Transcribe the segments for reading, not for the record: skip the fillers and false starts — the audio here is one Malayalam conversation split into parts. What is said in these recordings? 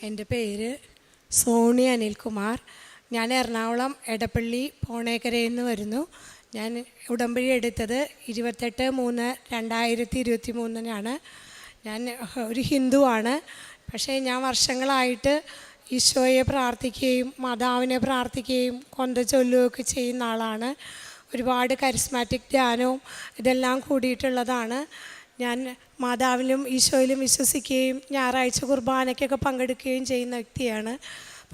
എൻ്റെ പേര് സോണി അനിൽകുമാർ. ഞാൻ എറണാകുളം എടപ്പള്ളി പോണേക്കരയിൽ നിന്ന് വരുന്നു. ഞാൻ ഉടമ്പടി എടുത്തത് 28/3/2023 ഞാൻ ഒരു ഹിന്ദുവാണ്. പക്ഷേ ഞാൻ വർഷങ്ങളായിട്ട് ഈശോയെ പ്രാർത്ഥിക്കുകയും മാതാവിനെ പ്രാർത്ഥിക്കുകയും കൊന്ത ചൊല്ലുകയൊക്കെ ചെയ്യുന്ന ആളാണ്. ഒരുപാട് കരിസ്മാറ്റിക് ധ്യാനവും ഇതെല്ലാം കൂടിയിട്ടുള്ളതാണ്. ഞാൻ മാതാവിലും ഈശോയിലും വിശ്വസിക്കുകയും ഞായറാഴ്ച കുർബാനയ്ക്കൊക്കെ പങ്കെടുക്കുകയും ചെയ്യുന്ന വ്യക്തിയാണ്.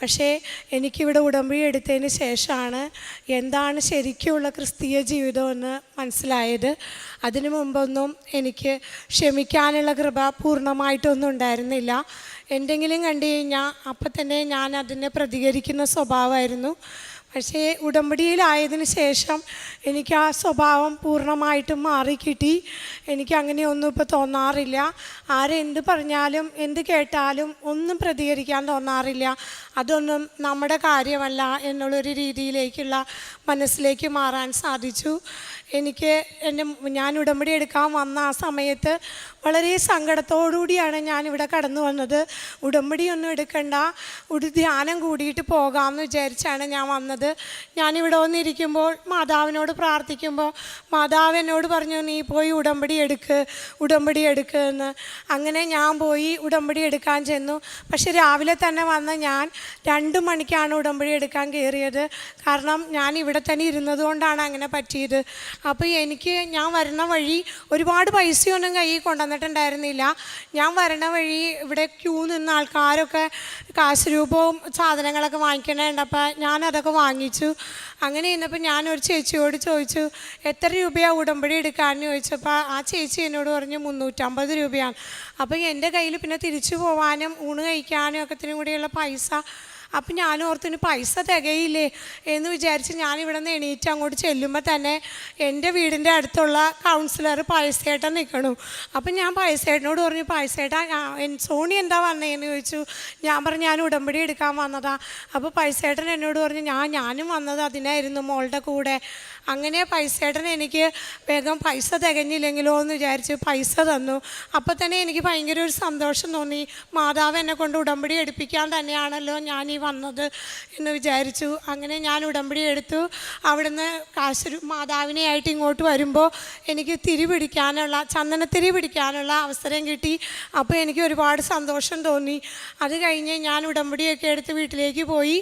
പക്ഷേ എനിക്കിവിടെ ഉടമ്പടി എടുത്തതിന് ശേഷമാണ് എന്താണ് ശരിക്കുമുള്ള ക്രിസ്തീയ ജീവിതമെന്ന് മനസ്സിലായത്. അതിനു മുമ്പൊന്നും എനിക്ക് ക്ഷമിക്കാനുള്ള കൃപ പൂർണ്ണമായിട്ടൊന്നും ഉണ്ടായിരുന്നില്ല. എന്തെങ്കിലും കണ്ടു കഴിഞ്ഞാൽ അപ്പം തന്നെ ഞാൻ അതിനെ പ്രതികരിക്കുന്ന സ്വഭാവമായിരുന്നു. പക്ഷേ ഉടമ്പടിയിലായതിനു ശേഷം എനിക്ക് ആ സ്വഭാവം പൂർണ്ണമായിട്ടും മാറിക്കിട്ടി. എനിക്ക് അങ്ങനെയൊന്നും ഇപ്പോൾ തോന്നാറില്ല. ആരെന്ത് പറഞ്ഞാലും എന്ത് കേട്ടാലും ഒന്നും പ്രതികരിക്കാൻ തോന്നാറില്ല. അതൊന്നും നമ്മുടെ കാര്യമല്ല എന്നുള്ളൊരു രീതിയിലേക്കുള്ള മനസ്സിലേക്ക് മാറാൻ സാധിച്ചു. ഞാൻ ഉടമ്പടി എടുക്കാൻ വന്ന ആ സമയത്ത് വളരെ സങ്കടത്തോടുകൂടിയാണ് ഞാനിവിടെ കടന്നു വന്നത്. ഉടമ്പടിയൊന്നും എടുക്കണ്ട, ഒരു ധ്യാനം കൂടിയിട്ട് പോകാമെന്ന് വിചാരിച്ചാണ് ഞാൻ വന്നത്. ഞാനിവിടെ വന്നിരിക്കുമ്പോൾ മാതാവിനോട് പ്രാർത്ഥിക്കുമ്പോൾ മാതാവ് എന്നോട് പറഞ്ഞു, നീ പോയി ഉടമ്പടി എടുക്ക് എന്ന്. അങ്ങനെ ഞാൻ പോയി ഉടമ്പടി എടുക്കാൻ ചെന്നു. പക്ഷെ രാവിലെ തന്നെ വന്ന് ഞാൻ 2 മണിക്കാണ് ഉടമ്പടി എടുക്കാൻ കയറിയത്. കാരണം ഞാൻ ഇവിടെ തന്നെ ഇരുന്നത് കൊണ്ടാണ് അങ്ങനെ പറ്റിയത്. അപ്പോൾ ഞാൻ വരണ വഴി ഒരുപാട് പൈസയൊന്നും കയ്യിൽ കൊണ്ടുവന്നിട്ടുണ്ടായിരുന്നില്ല. ഞാൻ വരണ വഴി ഇവിടെ ക്യൂ നിന്ന ആൾക്കാരൊക്കെ കാശ് രൂപവും സാധനങ്ങളൊക്കെ വാങ്ങിക്കണുണ്ടപ്പോൾ ഞാനതൊക്കെ വാങ്ങിച്ചു. അങ്ങനെ ഇന്നപ്പോൾ ഞാനൊരു ചേച്ചിയോട് ചോദിച്ചു, എത്ര രൂപയാണ് ഉടമ്പടി എടുക്കാമെന്ന് ചോദിച്ചപ്പോൾ ആ ചേച്ചി എന്നോട് പറഞ്ഞു 350 രൂപയാണ്. അപ്പോൾ എൻ്റെ കയ്യിൽ പിന്നെ തിരിച്ചു പോകാനും ഊണ് കഴിക്കാനും ഒക്കത്തിനും കൂടിയുള്ള പൈസ. അപ്പം ഞാൻ ഓർത്തിന് പൈസ തികയില്ലേ എന്ന് വിചാരിച്ച് ഞാനിവിടെ നിന്ന് എണീറ്റ് അങ്ങോട്ട് ചെല്ലുമ്പോൾ തന്നെ എൻ്റെ വീടിൻ്റെ അടുത്തുള്ള കൗൺസിലർ പൈസേട്ടൻ നിൽക്കണു. അപ്പം ഞാൻ പൈസേട്ടനോട് പറഞ്ഞു, പൈസേട്ടാ സോണി എന്താ വന്നതെന്ന് ചോദിച്ചു. ഞാൻ പറഞ്ഞു, ഞാൻ ഉടമ്പടി എടുക്കാൻ വന്നതാ. അപ്പോൾ പൈസേട്ടൻ എന്നോട് പറഞ്ഞു, ഞാനും വന്നത് അതിനായിരുന്നു മോളുടെ കൂടെ. അങ്ങനെ പൈസേട്ടൻ എനിക്ക് വേഗം പൈസ തികഞ്ഞില്ലെങ്കിലോ എന്ന് വിചാരിച്ച് പൈസ തന്നു. അപ്പോൾ തന്നെ എനിക്ക് ഭയങ്കര ഒരു സന്തോഷം തോന്നി. മാതാവ് എന്നെ കൊണ്ട് ഉടമ്പടി എടുപ്പിക്കാൻ തന്നെയാണല്ലോ ഞാൻ ഈ വന്നത് എന്ന് വിചാരിച്ചു. അങ്ങനെ ഞാൻ ഉടമ്പടി എടുത്തു. അവിടുന്ന് മാതാവിനെയായിട്ട് ഇങ്ങോട്ട് വരുമ്പോൾ എനിക്ക് ചന്ദനത്തിരി പിടിക്കാനുള്ള അവസരം കിട്ടി. അപ്പോൾ എനിക്ക് ഒരുപാട് സന്തോഷം തോന്നി. അത് കഴിഞ്ഞ് ഞാൻ ഉടമ്പടിയൊക്കെ എടുത്ത് വീട്ടിലേക്ക് പോയി.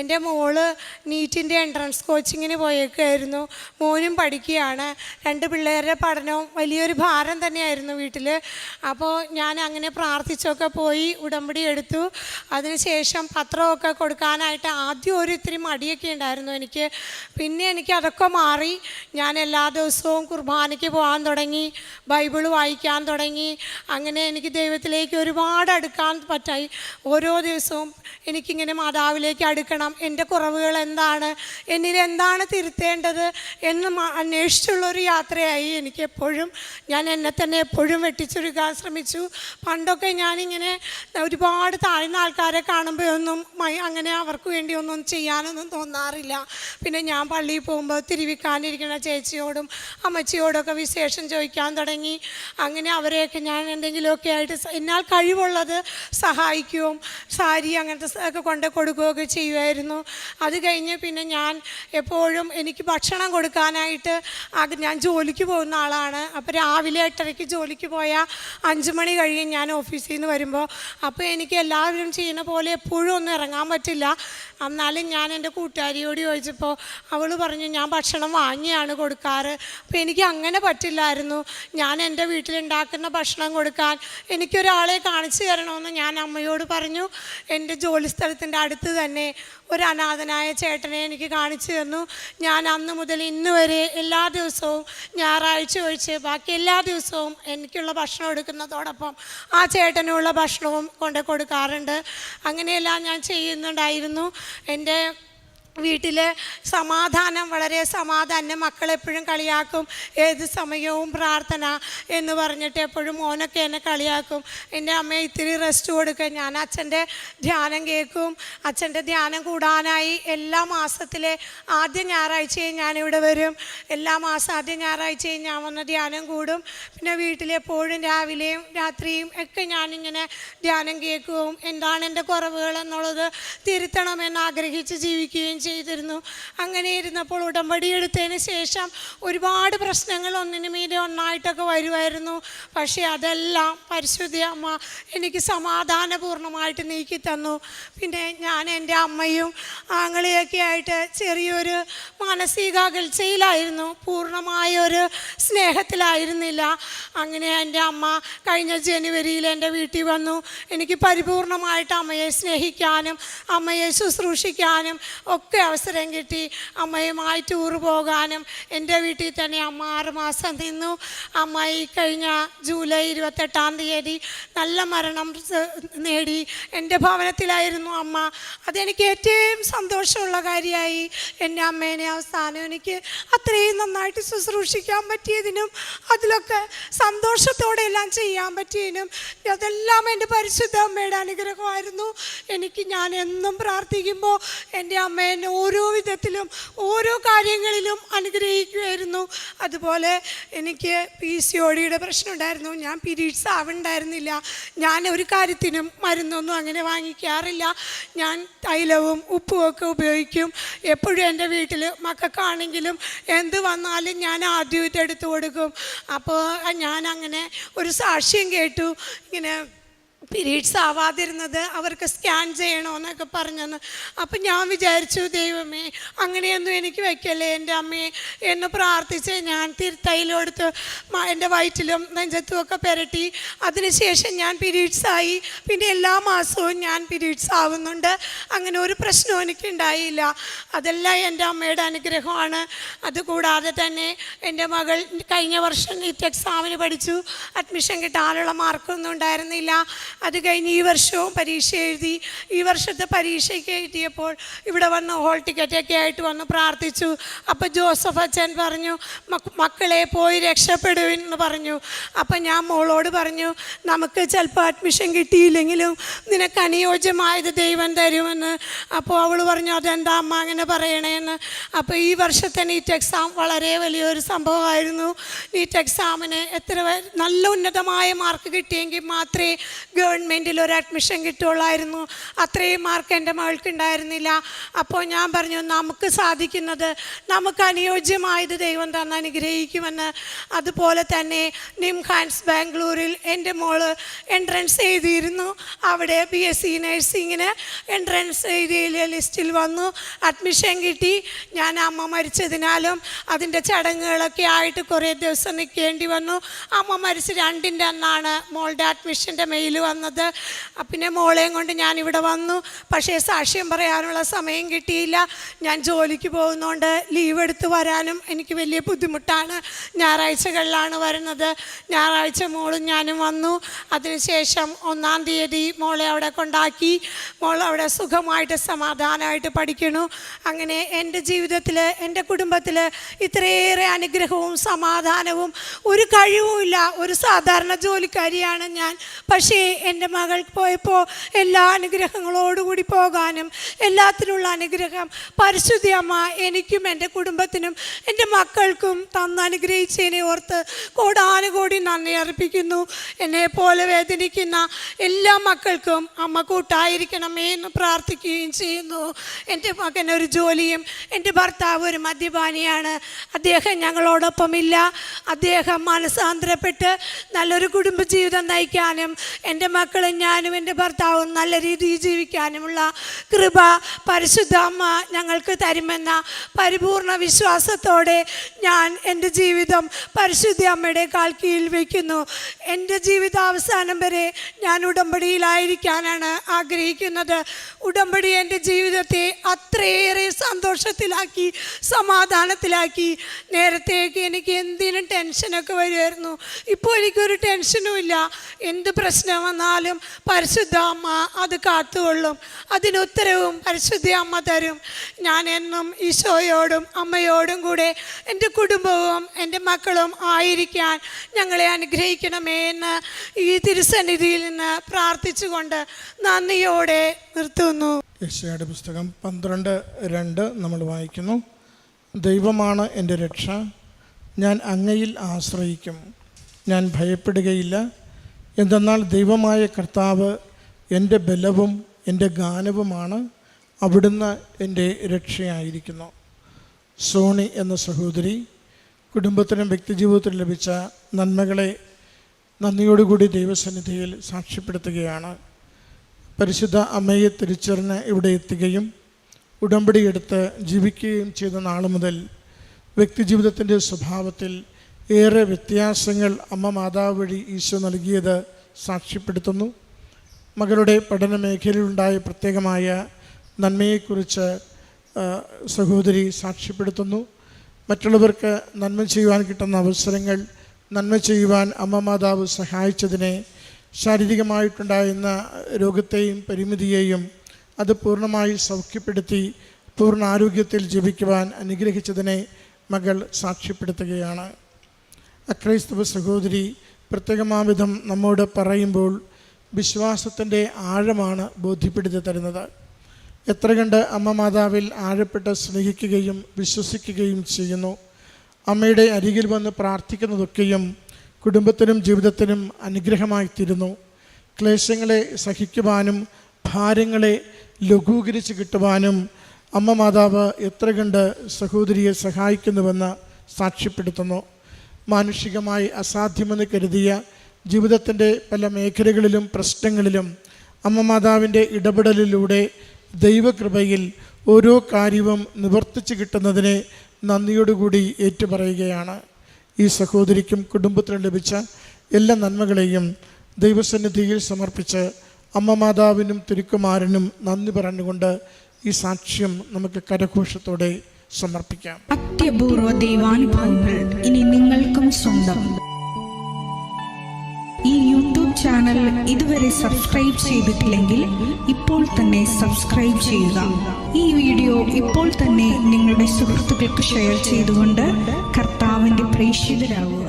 എൻ്റെ മോള് നീറ്റിൻ്റെ എൻട്രൻസ് കോച്ചിങ്ങിന് പോയേക്കായിരുന്നു. മോനും പഠിക്കുകയാണ്. 2 പിള്ളേരുടെ പഠനവും വലിയൊരു ഭാരം തന്നെയായിരുന്നു വീട്ടിൽ. അപ്പോൾ ഞാൻ അങ്ങനെ പ്രാർത്ഥിച്ചൊക്കെ പോയി ഉടമ്പടി എടുത്തു. അതിനുശേഷം പത്രമൊക്കെ കൊടുക്കാനായിട്ട് ആദ്യം ഇത്തിരി മടിയൊക്കെ ഉണ്ടായിരുന്നു എനിക്ക്. പിന്നെ എനിക്ക് അതൊക്കെ മാറി. ഞാൻ എല്ലാ ദിവസവും കുർബാനയ്ക്ക് പോകാൻ തുടങ്ങി, ബൈബിൾ വായിക്കാൻ തുടങ്ങി. അങ്ങനെ എനിക്ക് ദൈവത്തിലേക്ക് ഒരുപാട് അടുക്കാൻ പറ്റായി. ഓരോ ദിവസവും എനിക്കിങ്ങനെ മാതാവിലേക്ക് അടുക്കണം, എൻ്റെ കുറവുകൾ എന്താണ്, എന്നിൽ എന്താണ് തിരുത്തേണ്ടത് എന്ന് അന്വേഷിച്ചുള്ളൊരു യാത്രയായി എനിക്കെപ്പോഴും. ഞാൻ എന്നെ തന്നെ എപ്പോഴും വെട്ടിച്ചുരുക്കാൻ ശ്രമിച്ചു. പണ്ടൊക്കെ ഞാനിങ്ങനെ ഒരുപാട് താഴ്ന്ന ആൾക്കാരെ കാണുമ്പോഴൊന്നും അങ്ങനെ അവർക്ക് വേണ്ടി ഒന്നും ചെയ്യാനൊന്നും തോന്നാറില്ല. പിന്നെ ഞാൻ പള്ളിയിൽ പോകുമ്പോൾ തിരുവിക്കാനിരിക്കുന്ന ചേച്ചിയോടും അമ്മച്ചിയോടൊക്കെ വിശേഷം ചോദിക്കാൻ തുടങ്ങി. അങ്ങനെ അവരെയൊക്കെ ഞാൻ എന്തെങ്കിലുമൊക്കെ ആയിട്ട് എന്നാൽ കഴിവുള്ളത് സഹായിക്കുകയും സാരി അങ്ങനത്തെ ഒക്കെ കൊണ്ട് കൊടുക്കുകയൊക്കെ ചെയ്യുമായിരുന്നു. അത് കഴിഞ്ഞ് പിന്നെ ഞാൻ എപ്പോഴും എനിക്ക് ഭക്ഷണം കൊടുക്കാനായിട്ട് ഞാൻ ജോലിക്ക് പോകുന്ന ആളാണ്. അപ്പോൾ രാവിലെ 8:30 ജോലിക്ക് പോയാൽ 5 മണി കഴിയും ഞാൻ ഓഫീസിൽ നിന്ന് വരുമ്പോൾ. അപ്പോൾ എനിക്ക് എല്ലാവരും ചെയ്യുന്ന പോലെ എപ്പോഴും ഒന്നും ഇറങ്ങാൻ പറ്റില്ല. എന്നാലും ഞാൻ എൻ്റെ കൂട്ടുകാരിയോട് ചോദിച്ചപ്പോൾ അവൾ പറഞ്ഞു, ഞാൻ ഭക്ഷണം വാങ്ങിയാണ് കൊടുക്കാറ്. അപ്പോൾ എനിക്ക് അങ്ങനെ പറ്റില്ലായിരുന്നു. ഞാൻ എൻ്റെ വീട്ടിലുണ്ടാക്കുന്ന ഭക്ഷണം കൊടുക്കാൻ എനിക്കൊരാളെ കാണിച്ചു തരണമെന്ന് ഞാൻ അമ്മയോട് പറഞ്ഞു. എൻ്റെ ജോലി സ്ഥലത്തിൻ്റെ അടുത്ത് തന്നെ ഒരു അനാഥനായ ചേട്ടനെ എനിക്ക് കാണിച്ചു തന്നു. ഞാൻ അന്ന് മുതൽ ഇന്ന് വരെ എല്ലാ ദിവസവും ഞായറാഴ്ച ഒഴിച്ച് ബാക്കി എല്ലാ ദിവസവും എനിക്കുള്ള ഭക്ഷണം എടുക്കുന്നതോടൊപ്പം ആ ചേട്ടനുള്ള ഭക്ഷണവും കൊണ്ട് കൊടുക്കാറുണ്ട്. അങ്ങനെയെല്ലാം ഞാൻ ചെയ്യുന്നുണ്ടായിരുന്നു. എൻ്റെ വീട്ടിൽ സമാധാനം, വളരെ സമാധാനം. മക്കളെപ്പോഴും കളിയാക്കും, ഏത് സമയവും പ്രാർത്ഥന എന്ന് പറഞ്ഞിട്ട് എപ്പോഴും മോനൊക്കെ എന്നെ കളിയാക്കും. എൻ്റെ അമ്മയെ ഇത്തിരി റെസ്റ്റ് കൊടുക്കുക. ഞാൻ അച്ഛൻ്റെ ധ്യാനം കേൾക്കും. അച്ഛൻ്റെ ധ്യാനം കൂടാനായി എല്ലാ മാസത്തിലെ ആദ്യ ഞായറാഴ്ചയും ഞാനിവിടെ വരും. എല്ലാ മാസം ആദ്യ ഞായറാഴ്ചയും ഞാൻ വന്ന് ധ്യാനം കൂടും. പിന്നെ വീട്ടിലെപ്പോഴും രാവിലെയും രാത്രിയും ഒക്കെ ഞാനിങ്ങനെ ധ്യാനം കേൾക്കുകയും എന്താണ് എൻ്റെ കുറവുകൾ എന്നുള്ളത് തിരുത്തണമെന്ന് ആഗ്രഹിച്ച് ജീവിക്കുകയും ചെയ്തിരുന്നു. അങ്ങനെ ഇരുന്നപ്പോൾ ഉടമ്പടി എടുത്തതിന് ശേഷം ഒരുപാട് പ്രശ്നങ്ങൾ ഒന്നിനു മീതെ ഒന്നായിട്ടൊക്കെ വരുമായിരുന്നു. പക്ഷേ അതെല്ലാം പരിശുദ്ധ അമ്മ എനിക്ക് സമാധാനപൂർണ്ണമായിട്ട് നീക്കി തന്നു. പിന്നെ ഞാൻ എൻ്റെ അമ്മയും ആങ്ങളെയൊക്കെ ആയിട്ട് ചെറിയൊരു മാനസിക അകൽച്ചയിലായിരുന്നു, പൂർണ്ണമായൊരു സ്നേഹത്തിലായിരുന്നില്ല. അങ്ങനെ എൻ്റെ അമ്മ കഴിഞ്ഞ ജനുവരിയിൽ എൻ്റെ വീട്ടിൽ വന്നു. എനിക്ക് പരിപൂർണമായിട്ട് അമ്മയെ സ്നേഹിക്കാനും അമ്മയെ ശുശ്രൂഷിക്കാനും ഒക്കെ അവസരം കിട്ടി. അമ്മയുമായി ടൂർ പോകാനും എൻ്റെ വീട്ടിൽ തന്നെ അമ്മ 6 മാസം നിന്നു. അമ്മ ഈ കഴിഞ്ഞ ജൂലൈ 28 നല്ല മരണം നേടി. എൻ്റെ ഭവനത്തിലായിരുന്നു അമ്മ. അതെനിക്ക് ഏറ്റവും സന്തോഷമുള്ള കാര്യമായി. എൻ്റെ അമ്മേനെ അവസാനം എനിക്ക് അത്രയും നന്നായിട്ട് ശുശ്രൂഷിക്കാൻ പറ്റിയതിനും അതിലൊക്കെ സന്തോഷത്തോടെ എല്ലാം ചെയ്യാൻ പറ്റിയതിനും അതെല്ലാം എൻ്റെ പരിശുദ്ധ അമ്മയുടെ അനുഗ്രഹമായിരുന്നു. ഞാൻ എന്നും പ്രാർത്ഥിക്കുമ്പോൾ എൻ്റെ അമ്മ എന്നെ ഓരോ വിധത്തിലും ഓരോ കാര്യങ്ങളിലും അനുഗ്രഹിക്കുമായിരുന്നു. അതുപോലെ എനിക്ക് PCODയുടെ പ്രശ്നം ഉണ്ടായിരുന്നു. ഞാൻ പീരീഡ്സ് ആവുന്നുണ്ടായിരുന്നില്ല. ഞാൻ ഒരു കാര്യത്തിനും മരുന്നൊന്നും അങ്ങനെ വാങ്ങിക്കാറില്ല. ഞാൻ തൈലവും ഉപ്പും ഒക്കെ ഉപയോഗിക്കും. എപ്പോഴും എൻ്റെ വീട്ടിൽ മക്കൾക്കാണെങ്കിലും എന്ത് വന്നാലും ഞാൻ ആദ്യം ഇതെടുത്ത് കൊടുക്കും. അപ്പോൾ ഞാൻ അങ്ങനെ ഒരു സാക്ഷ്യം കേട്ടു, ഇങ്ങനെ പീരീഡ്സ് ആവാതിരുന്നത് അവർക്ക് സ്കാൻ ചെയ്യണമെന്നൊക്കെ പറഞ്ഞെന്ന്. അപ്പം ഞാൻ വിചാരിച്ചു, ദൈവമേ അങ്ങനെയൊന്നും എനിക്ക് വയ്ക്കല്ലേ എൻ്റെ അമ്മയെ എന്ന് പ്രാർത്ഥിച്ച് ഞാൻ തൈലമെടുത്ത് എൻ്റെ വയറ്റിലും നെഞ്ചത്തും ഒക്കെ പുരട്ടി. അതിനുശേഷം ഞാൻ പീരീഡ്സായി. പിന്നെ എല്ലാ മാസവും ഞാൻ പീരീഡ്സ് ആവുന്നുണ്ട്. അങ്ങനെ ഒരു പ്രശ്നവും എനിക്കുണ്ടായില്ല. അതെല്ലാം എൻ്റെ അമ്മയുടെ അനുഗ്രഹമാണ്. അതുകൂടാതെ തന്നെ എൻ്റെ മകൾ കഴിഞ്ഞ വർഷം നീറ്റ് എക്സാമിന് പഠിച്ചു. അഡ്മിഷൻ കിട്ടാനുള്ള മാർക്കൊന്നും ഉണ്ടായിരുന്നില്ല. അത് കഴിഞ്ഞ് ഈ വർഷവും പരീക്ഷ എഴുതി. ഈ വർഷത്തെ പരീക്ഷയ്ക്ക് എഴുതിയപ്പോൾ ഇവിടെ വന്ന് ഹോൾ ടിക്കറ്റൊക്കെ ആയിട്ട് വന്ന് പ്രാർത്ഥിച്ചു. അപ്പോൾ ജോസഫ് അച്ഛൻ പറഞ്ഞു, മക്കളെ പോയി രക്ഷപ്പെടുവെന്ന് പറഞ്ഞു. അപ്പം ഞാൻ മോളോട് പറഞ്ഞു, നമുക്ക് ചിലപ്പോൾ അഡ്മിഷൻ കിട്ടിയില്ലെങ്കിലും നിനക്ക് അനുയോജ്യമായത് ദൈവം തരുമെന്ന്. അപ്പോൾ അവൾ പറഞ്ഞു, അതെന്താ അമ്മ അങ്ങനെ പറയണേന്ന്. അപ്പോൾ ഈ വർഷത്തെ നീറ്റ് എക്സാം വളരെ വലിയൊരു സംഭവമായിരുന്നു. നീറ്റ് എക്സാമിന് നല്ല ഉന്നതമായ മാർക്ക് കിട്ടിയെങ്കിൽ മാത്രമേ ഗവൺമെൻറ്റിൽ ഒരു അഡ്മിഷൻ കിട്ടുകയുള്ളായിരുന്നു. അത്രയും മാർക്ക് എൻ്റെ മകൾക്ക് ഉണ്ടായിരുന്നില്ല. അപ്പോൾ ഞാൻ പറഞ്ഞു, നമുക്ക് സാധിക്കുന്നത്, നമുക്ക് അനുയോജ്യമായത് ദൈവം തന്ന് അനുഗ്രഹിക്കുമെന്ന്. അതുപോലെ തന്നെ നിംഹാൻസ് ബാംഗ്ലൂരിൽ എൻ്റെ മോള് എൻട്രൻസ് എഴുതിയിരുന്നു. അവിടെ BSc നഴ്സിങ്ങിന് എൻട്രൻസ് എഴുതിയ ലിസ്റ്റിൽ വന്നു, അഡ്മിഷൻ കിട്ടി. ഞാൻ അമ്മ മരിച്ചതിനാലും അതിൻ്റെ ചടങ്ങുകളൊക്കെ ആയിട്ട് കുറേ ദിവസം നിൽക്കേണ്ടി വന്നു. അമ്മ മരിച്ച് 2ൻ്റെ അന്നാണ് മോളുടെ അഡ്മിഷൻ്റെ മെയിൽ വന്നത്. പിന്നെ മോളെയും കൊണ്ട് ഞാനിവിടെ വന്നു. പക്ഷേ സാക്ഷ്യം പറയാനുള്ള സമയം കിട്ടിയില്ല. ഞാൻ ജോലിക്ക് പോകുന്നതുകൊണ്ട് ലീവ് എടുത്ത് വരാനും എനിക്ക് വലിയ ബുദ്ധിമുട്ടാണ്. ഞായറാഴ്ചകളിലാണ് വരുന്നത്. ഞായറാഴ്ച മോളും ഞാനും വന്നു. അതിനുശേഷം 1-ാം തീയതി മോളെ അവിടെ കൊണ്ടാക്കി. മോൾ അവിടെ സുഖമായിട്ട് സമാധാനമായിട്ട് പഠിക്കണു. അങ്ങനെ എൻ്റെ ജീവിതത്തിൽ, എൻ്റെ കുടുംബത്തിൽ ഇത്രയേറെ അനുഗ്രഹവും സമാധാനവും ഒരു കഴിവുമില്ല. ഒരു സാധാരണ ജോലിക്കാരിയാണ് ഞാൻ. പക്ഷേ എൻ്റെ മകൾ പോയപ്പോൾ എല്ലാ അനുഗ്രഹങ്ങളോടുകൂടി പോകാനും എല്ലാത്തിനുള്ള അനുഗ്രഹം പരിശുദ്ധ അമ്മ എനിക്കും എൻ്റെ കുടുംബത്തിനും എൻ്റെ മക്കൾക്കും തന്ന് അനുഗ്രഹിച്ചതിനെ ഓർത്ത് കോടാനുകോടി നന്ദി അർപ്പിക്കുന്നു. എന്നെപ്പോലെ വേദനിക്കുന്ന എല്ലാ മക്കൾക്കും അമ്മ കൂട്ടായിരിക്കണമേ എന്ന് പ്രാർത്ഥിക്കുകയും ചെയ്യുന്നു. എൻ്റെ മകനൊരു ജോലിയും എൻ്റെ ഭർത്താവ് ഒരു മദ്യപാനിയാണ്. അദ്ദേഹം ഞങ്ങളോടൊപ്പമില്ല. അദ്ദേഹം മനസാന്തരപ്പെട്ട് നല്ലൊരു കുടുംബജീവിതം നയിക്കാനും എൻ്റെ മക്കളും ഞാനും എൻ്റെ ഭർത്താവും നല്ല രീതിയിൽ ജീവിക്കാനുമുള്ള കൃപ പരിശുദ്ധ അമ്മ ഞങ്ങൾക്ക് തരുമെന്ന പരിപൂർണ വിശ്വാസത്തോടെ ഞാൻ എൻ്റെ ജീവിതം പരിശുദ്ധ അമ്മയുടെ കാൽ കീഴിൽ വയ്ക്കുന്നു. എൻ്റെ ജീവിതാവസാനം വരെ ഞാൻ ഉടമ്പടിയിലായിരിക്കാനാണ് ആഗ്രഹിക്കുന്നത്. ഉടമ്പടി എൻ്റെ ജീവിതത്തെ അത്രയേറെ സന്തോഷത്തിലാക്കി, സമാധാനത്തിലാക്കി. നേരത്തേക്ക് എനിക്ക് എന്തിനും ടെൻഷനൊക്കെ വരുമായിരുന്നു. ഇപ്പോൾ എനിക്കൊരു ടെൻഷനും ഇല്ല. എന്ത് പ്രശ്നം വന്നാലും പരിശുദ്ധ അമ്മ അത് കാത്തുകൊള്ളും. അതിനുത്തരവും പരിശുദ്ധ അമ്മ തരും. ഞാൻ എന്നും ഈശോയോടും അമ്മയോടും കൂടെ എൻ്റെ കുടുംബവും എൻ്റെ മക്കളും ആയിരിക്കാൻ ഞങ്ങളെ അനുഗ്രഹിക്കണമേ എന്ന് ഈ തിരുസന്നിധിയിൽ നിന്ന് പ്രാർത്ഥിച്ചുകൊണ്ട് നന്ദിയോടെ നിർത്തുന്നു. യെശയ്യായുടെ പുസ്തകം 12:2 നമ്മൾ വായിക്കുന്നു. ദൈവമാണ് എൻ്റെ രക്ഷ, ഞാൻ അങ്ങയിൽ ആശ്രയിക്കും, ഞാൻ ഭയപ്പെടുകയില്ല. എന്തെന്നാൽ ദൈവമായ കർത്താവ് എൻ്റെ ബലവും എൻ്റെ ഗാനവുമാണ്, അവിടുന്ന് എൻ്റെ രക്ഷയായിരിക്കുന്നു. സോണി എന്ന സഹോദരി കുടുംബത്തിനും വ്യക്തിജീവിതത്തിനും ലഭിച്ച നന്മകളെ നന്ദിയോടുകൂടി ദൈവസന്നിധിയിൽ സാക്ഷ്യപ്പെടുത്തുകയാണ്. പരിശുദ്ധ അമ്മയെ തിരിച്ചറിഞ്ഞ് ഇവിടെ എത്തുകയും ഉടമ്പടിയെടുത്ത് ജീവിക്കുകയും ചെയ്ത നാൾ മുതൽ വ്യക്തിജീവിതത്തിൻ്റെ സ്വഭാവത്തിൽ ഏറെ വ്യത്യാസങ്ങൾ അമ്മ മാതാവ് വഴി ഈശോ നൽകിയത് സാക്ഷ്യപ്പെടുത്തുന്നു. മകളുടെ പഠന മേഖലയിലുണ്ടായ പ്രത്യേകമായ നന്മയെക്കുറിച്ച് സഹോദരി സാക്ഷ്യപ്പെടുത്തുന്നു. മറ്റുള്ളവർക്ക് നന്മ ചെയ്യുവാൻ കിട്ടുന്ന അവസരങ്ങൾ നന്മ ചെയ്യുവാൻ അമ്മ മാതാവ് സഹായിച്ചതിനെ, ശാരീരികമായിട്ടുണ്ടായിരുന്ന രോഗത്തെയും പരിമിതിയെയും അത് പൂർണ്ണമായി സൗഖ്യപ്പെടുത്തി പൂർണ്ണ ആരോഗ്യത്തിൽ ജീവിക്കുവാൻ അനുഗ്രഹിച്ചതിനെ മകൾ സാക്ഷ്യപ്പെടുത്തുകയാണ്. അക്രൈസ്തവ സഹോദരി പ്രത്യേകമാവിധം നമ്മോട് പറയുമ്പോൾ വിശ്വാസത്തിൻ്റെ ആഴമാണ് ബോധ്യപ്പെടുത്തി തരുന്നത്. എത്ര കണ്ട് അമ്മ മാതാവിൽ ആഴപ്പെട്ട് സ്നേഹിക്കുകയും വിശ്വസിക്കുകയും ചെയ്യുന്നു. അമ്മയുടെ അരികിൽ വന്ന് പ്രാർത്ഥിക്കുന്നതൊക്കെയും കുടുംബത്തിനും ജീവിതത്തിനും അനുഗ്രഹമായി തീരുന്നു. ക്ലേശങ്ങളെ സഹിക്കുവാനും ഭാരങ്ങളെ ലഘൂകരിച്ച് കിട്ടുവാനും അമ്മ മാതാവ് എത്ര കണ്ട് സഹോദരിയെ സഹായിക്കുന്നുവെന്ന് സാക്ഷ്യപ്പെടുത്തുന്നു. മാനുഷികമായി അസാധ്യമെന്ന് കരുതിയ ജീവിതത്തിൻ്റെ പല മേഖലകളിലും പ്രശ്നങ്ങളിലും അമ്മ മാതാവിൻ്റെ ഇടപെടലിലൂടെ ദൈവകൃപയിൽ ഓരോ കാര്യവും നിവർത്തിച്ച് കിട്ടുന്നതിനെ നന്ദിയോടുകൂടി ഏറ്റുപറയുകയാണ്. ഈ സഹോദരിക്കും കുടുംബത്തിനും ലഭിച്ച എല്ലാ നന്മകളെയും ദൈവസന്നിധിയിൽ സമർപ്പിച്ച് അമ്മ മാതാവിനും തിരുക്കുമാരനും നന്ദി പറഞ്ഞുകൊണ്ട് ഈ സാക്ഷ്യം നമുക്ക് കരഘോഷത്തോടെ സമർപ്പിക്കാം. അത്യപൂർവ ദൈവാനുഭവങ്ങൾ ഇനി നിങ്ങൾക്കും സ്വന്തം. ഈ യൂട്യൂബ് ചാനൽ ഇതുവരെ സബ്സ്ക്രൈബ് ചെയ്തിട്ടില്ലെങ്കിൽ ഇപ്പോൾ തന്നെ സബ്സ്ക്രൈബ് ചെയ്യുക. ഈ വീഡിയോ ഇപ്പോൾ തന്നെ നിങ്ങളുടെ സുഹൃത്തുക്കൾക്ക് ഷെയർ ചെയ്തുകൊണ്ട് കർത്താവിൻ്റെ പ്രേക്ഷിതരാകുക.